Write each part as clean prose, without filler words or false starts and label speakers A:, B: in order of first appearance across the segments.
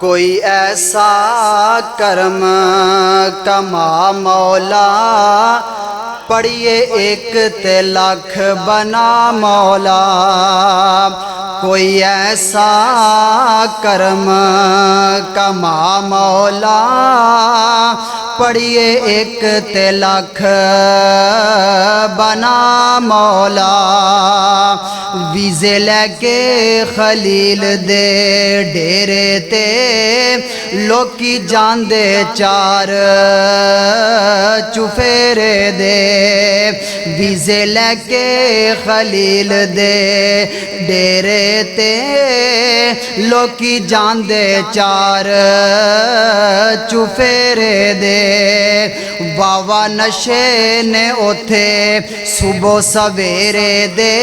A: कोई ऐसा कर्म कमा मौला, पढ़िए एक ते लाख बना मौला। कोई ऐसा कर्म कमा मौला, पढ़िए एक ते लाख बना मौला। वीज़े लैके खलील दे डेरे ते लोकी जांदे चार चुफेरे दे। वीज़े लैके खलील दे डेरे ते लोकी जांदे चार चुफेरे दे। वावा नशे ने ओथे सुबह सवेरे दे,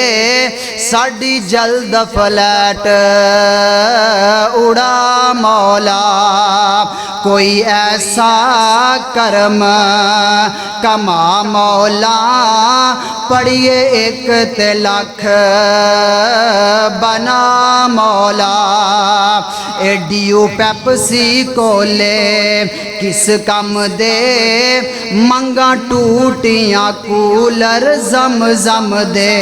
A: साड़ी जल्द फ्लैट उड़ा मौला। कोई ऐसा कर्म कमा मौला, पढ़िए एक ते लाख बना मौला। एडियो पेप्सी कोले किस कम दे, मंगा टूटियां कूलर जम जम दे।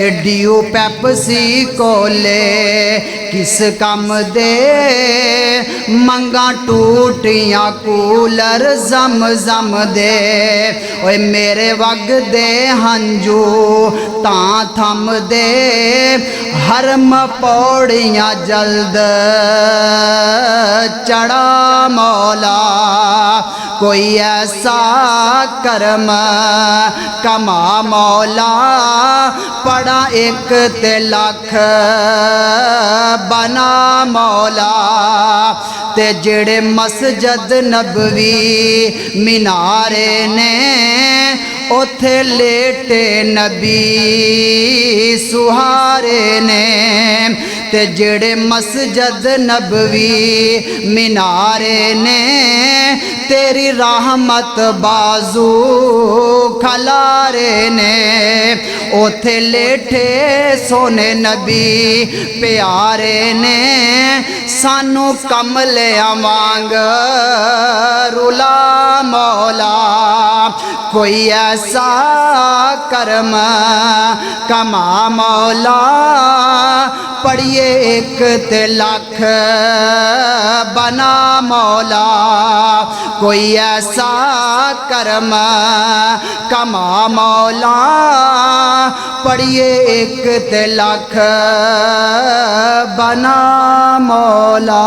A: एडियो पेप्सी कोले किस कम दे, मंगा टूटियां कूलर जम जम दे। ओए मेरे वग दे हंजू तां थम दे, हरम पौड़ियां जल्द चढ़ा मौला। कोई ऐसा कर्म कमा मौला, पड़ा एक ते लाख बना मौला। ते जेड़े मस्जिद नबवी मीनारे ने, ओथे लेटे नबी सुहारे ने। ते जेड़े मस्जिद नबवी मीनारे ने, तेरी रहमत बाजू खलारे ने। ओथे लेटे सोने नबी प्यारे ने, सानू कमलिया वांग रुला मौला। कोई ऐसा कर्म कमा मौला, पढ़िए एक ते लाख बना मौला। कोई ऐसा कर्म कमा मौला, पढ़िए एक ते लाख बना मौला।